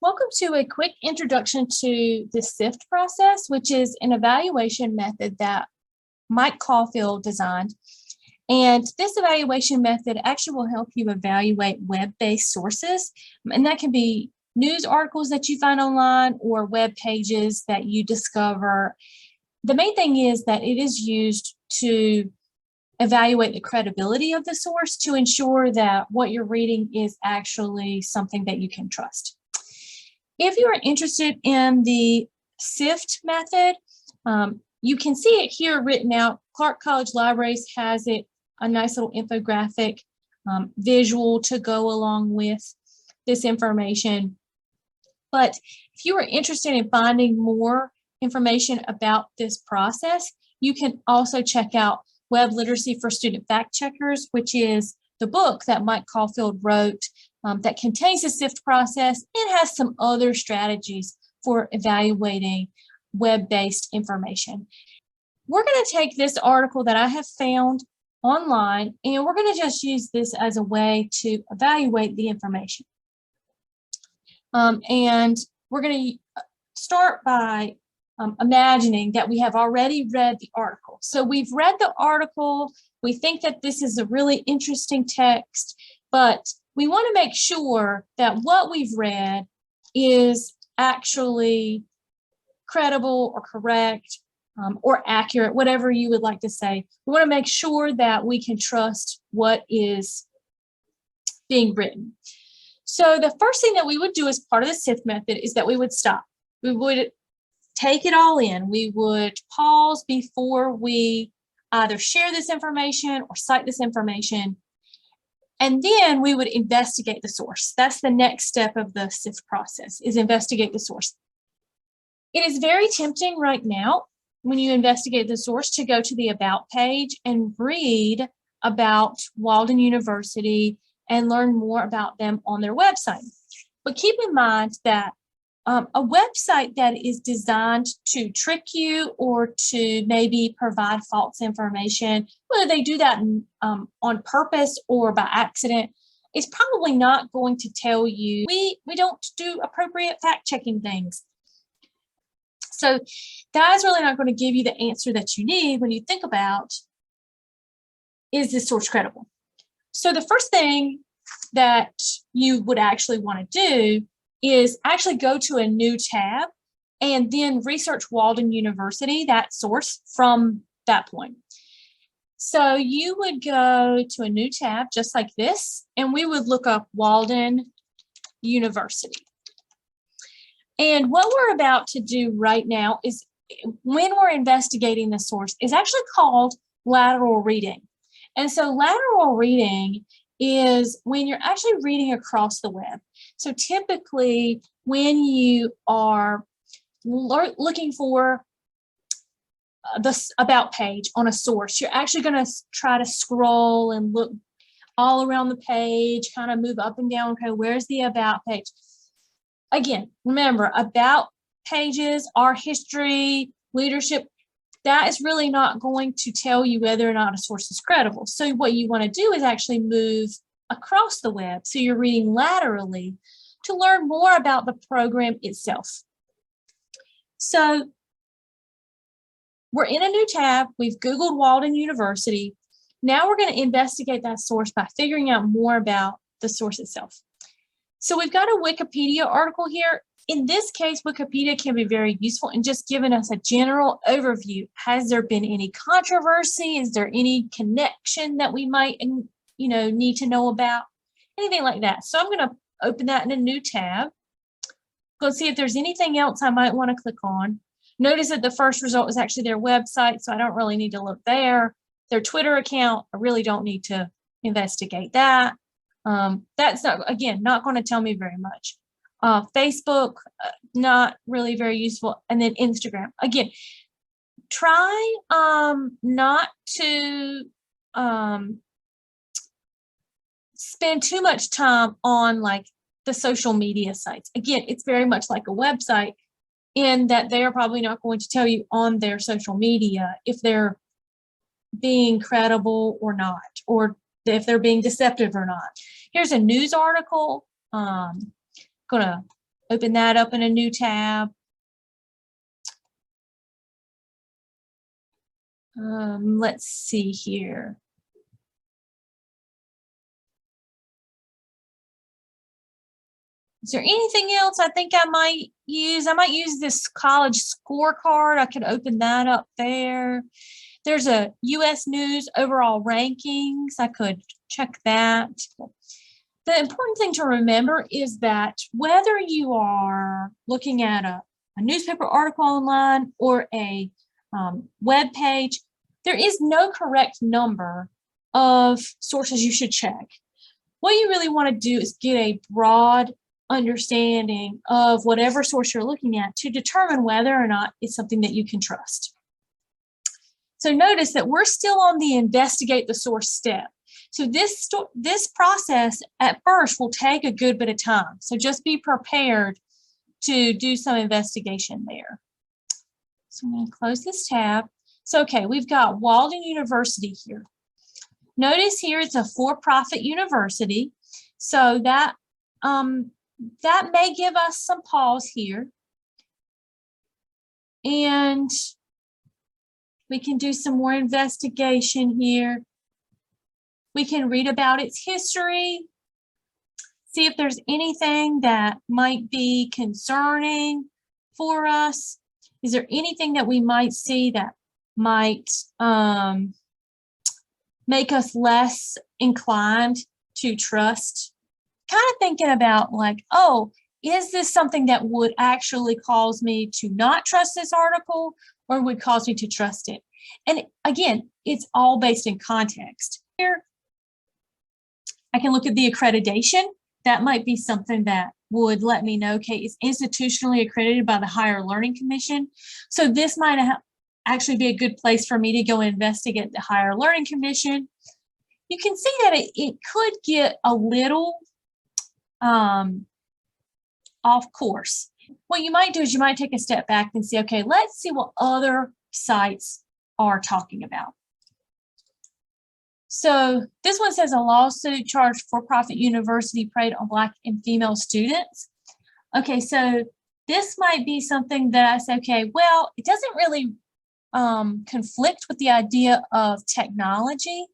Welcome to a quick introduction to the Sift process, which is an evaluation method that Mike Caulfield designed. And this evaluation method actually will help you evaluate web-based sources. And that can be news articles that you find online or web pages that you discover. The main thing is that it is used to evaluate the credibility of the source to ensure that what you're reading is actually something that you can trust. If you are interested in the Sift method, you can see it here written out. Clark College Libraries has it, a nice little infographic visual to go along with this information. But if you are interested in finding more information about this process, you can also check out Web Literacy for Student Fact Checkers, which is the book that Mike Caulfield wrote that contains the Sift process and has some other strategies for evaluating web-based information. We're going to take this article that I have found online, and we're going to just use this as a way to evaluate the information. And we're going to start by imagining that we have already read the article. So we've read the article. We think that this is a really interesting text, but we want to make sure that what we've read is actually credible or correct or accurate, whatever you would like to say. We want to make sure that we can trust what is being written. So the first thing that we would do as part of the Sift method is that we would stop. We would take it all in. We would pause before we either share this information or cite this information. And then we would investigate the source. That's the next step of the Sift process, is investigate the source. It is very tempting right now when you investigate the source to go to the About page and read about Walden University and learn more about them on their website. But keep in mind that a website that is designed to trick you or to maybe provide false information, whether they do that on purpose or by accident, is probably not going to tell you, we don't do appropriate fact-checking things. So that is really not going to give you the answer that you need when you think about, is this source credible? So the first thing that you would actually want to do is actually go to a new tab and then research Walden University, that source, from that point. So you would go to a new tab just like this, and we would look up Walden University. And what we're about to do right now is, when we're investigating the source, is actually called lateral reading. And so lateral reading is when you're actually reading across the web. So typically when you are looking for the About page on a source, you're actually going to try to scroll and look all around the page, kind of move up and down. Okay, where's the About page? Again, remember, About pages are history, leadership. That is really not going to tell you whether or not a source is credible. So what you want to do is actually move across the web. So you're reading laterally to learn more about the program itself. So we're in a new tab. We've Googled Walden University. Now we're going to investigate that source by figuring out more about the source itself. So we've got a Wikipedia article here. In this case, Wikipedia can be very useful in just giving us a general overview. Has there been any controversy? Is there any connection that we might, need to know about? Anything like that. So I'm going to open that in a new tab. Go see if there's anything else I might want to click on. Notice that the first result is actually their website, so I don't really need to look there. Their Twitter account, I really don't need to investigate that. That's not going to tell me very much. Facebook, not really very useful. And then Instagram. Again, try not to spend too much time on like the social media sites. Again, it's very much like a website in that they are probably not going to tell you on their social media if they're being credible or not, or if they're being deceptive or not. Here's a news article. Gonna Open that up in a new tab. Let's see here. Is there anything else I think I might use? I might use this college scorecard. I could open that up there. There's a U.S. News overall rankings. I could check that. The important thing to remember is that whether you are looking at a newspaper article online or a web page, there is no correct number of sources you should check. What you really want to do is get a broad understanding of whatever source you're looking at to determine whether or not it's something that you can trust. So notice that we're still on the investigate the source step. So this process at first will take a good bit of time. So just be prepared to do some investigation there. So I'm going to close this tab. So, okay, we've got Walden University here. Notice here it's a for-profit university. So that may give us some pause here. And we can do some more investigation here. We can read about its history, see if there's anything that might be concerning for us. Is there anything that we might see that might make us less inclined to trust? Kind of thinking about like, oh, is this something that would actually cause me to not trust this article or would cause me to trust it? And again, it's all based in context. Here, I can look at the accreditation. That might be something that would let me know, okay, it's institutionally accredited by the Higher Learning Commission. So this might actually be a good place for me to go investigate the Higher Learning Commission. You can see that it could get a little off course. What you might do is you might take a step back and say, okay, let's see what other sites are talking about. So this one says a lawsuit charged for-profit university preyed on Black and female students. Okay, so this might be something that I say, okay, well, it doesn't really conflict with the idea of technology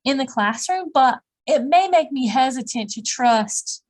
in the classroom, but it may make me hesitant to trust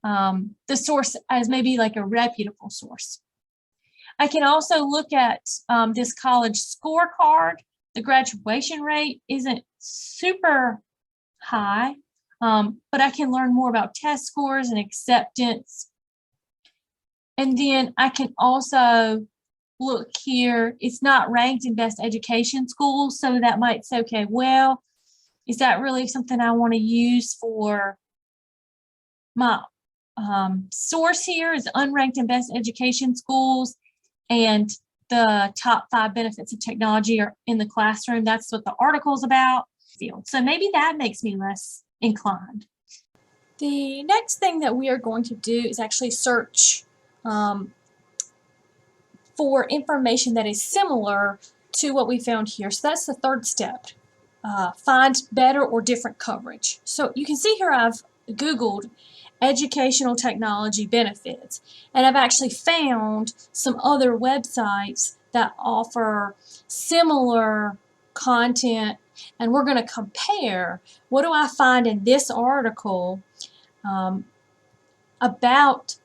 the source as maybe like a reputable source. I can also look at this college scorecard. The graduation rate isn't super high, but I can learn more about test scores and acceptance. And then I can also look here, it's not ranked in best education schools, so that might say, okay, well, is that really something I want to use for my source here is unranked in best education schools, and the top 5 benefits of technology are in the classroom. That's what the article is about. So maybe that makes me less inclined. The next thing that we are going to do is actually search for information that is similar to what we found here. So that's the third step. Find better or different coverage. So you can see here I've Googled educational technology benefits, and I've actually found some other websites that offer similar content, and we're going to compare what do I find in this article about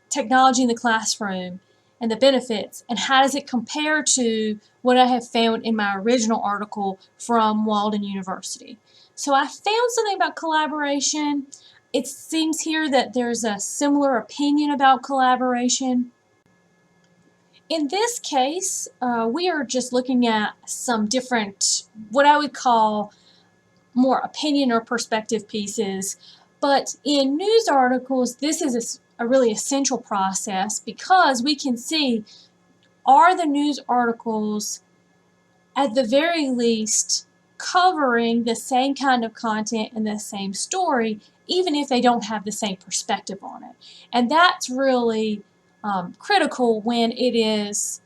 technology in the classroom and the benefits, and how does it compare to what I have found in my original article from Walden University. So I found something about collaboration. It seems here that there's a similar opinion about collaboration. In this case, we are just looking at some different, what I would call more opinion or perspective pieces. But in news articles, this is a really essential process because we can see, are the news articles at the very least covering the same kind of content and the same story, even if they don't have the same perspective on it. And that's really critical when it is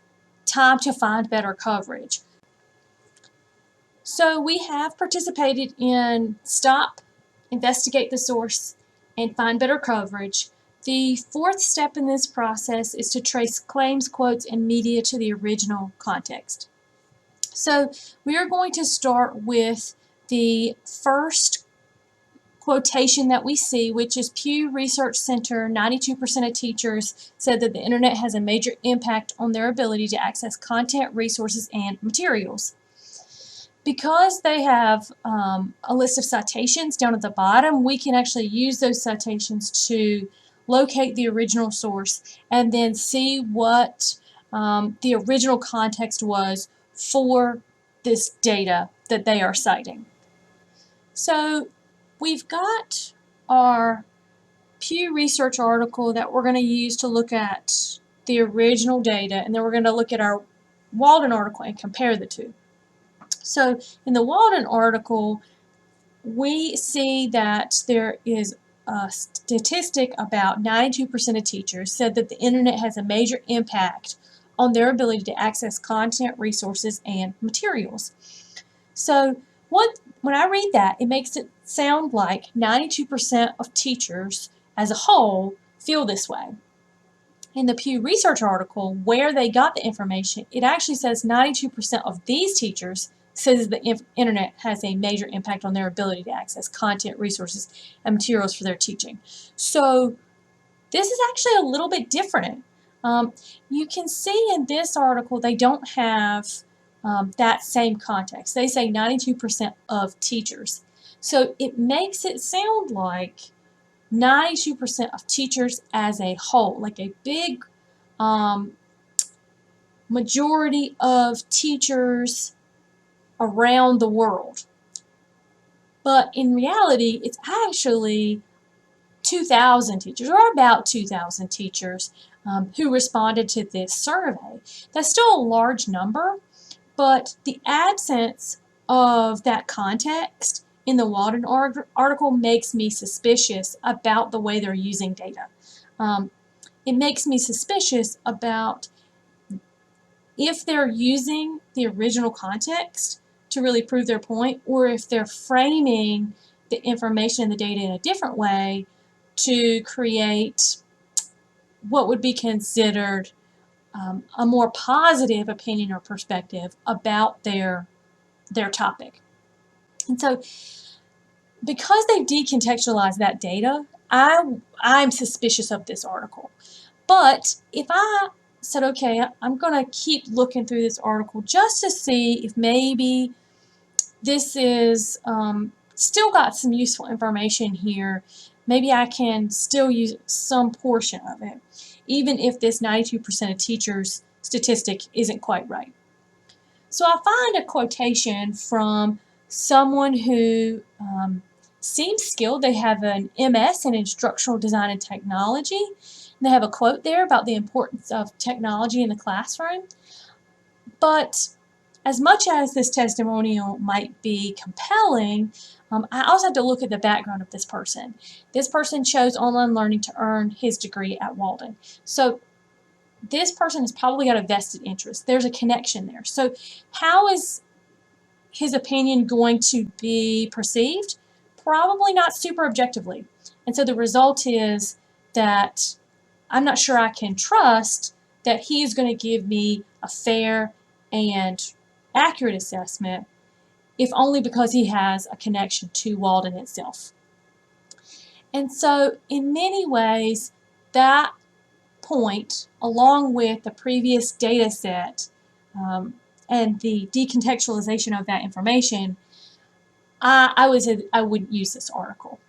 time to find better coverage. So we have participated in Stop, Investigate the Source, and Find Better Coverage. The fourth step in this process is to trace claims, quotes, and media to the original context. So we are going to start with the first quotation that we see, which is Pew Research Center. 92% of teachers said that the internet has a major impact on their ability to access content, resources, and materials. Because they have a list of citations down at the bottom, we can actually use those citations to locate the original source and then see what the original context was for this data that they are citing. So we've got our Pew Research article that we're going to use to look at the original data, and then we're going to look at our Walden article and compare the two. So in the Walden article, we see that there is a statistic about 92% of teachers said that the internet has a major impact on their ability to access content, resources, and materials. So when I read that, it makes it sound like 92% of teachers as a whole feel this way. In the Pew Research article, where they got the information, it actually says 92% of these teachers says the internet has a major impact on their ability to access content, resources, and materials for their teaching. So this is actually a little bit different. You can see in this article they don't have that same context. They say 92% of teachers. So it makes it sound like 92% of teachers as a whole, like a big majority of teachers around the world. But in reality, it's actually 2,000 teachers, or about 2,000 teachers who responded to this survey. That's still a large number, but the absence of that context in the Walden article makes me suspicious about the way they're using data. It makes me suspicious about if they're using the original context to really prove their point, or if they're framing the information and the data in a different way to create what would be considered a more positive opinion or perspective about their topic. And so because they've decontextualized that data, I'm suspicious of this article. But if I said, okay, I'm going to keep looking through this article just to see if maybe this is still got some useful information here, maybe I can still use some portion of it, even if this 92% of teachers statistic isn't quite right. So I find a quotation from someone who seems skilled. They have an MS in instructional design and technology. They have a quote there about the importance of technology in the classroom. But as much as this testimonial might be compelling, I also have to look at the background of this person. This person chose online learning to earn his degree at Walden. So this person has probably got a vested interest. There's a connection there. So how is his opinion going to be perceived? Probably not super objectively. And so the result is that I'm not sure I can trust that he is going to give me a fair and accurate assessment, if only because he has a connection to Walden itself. And so in many ways, that point, along with the previous data set and the decontextualization of that information, I wouldn't use this article.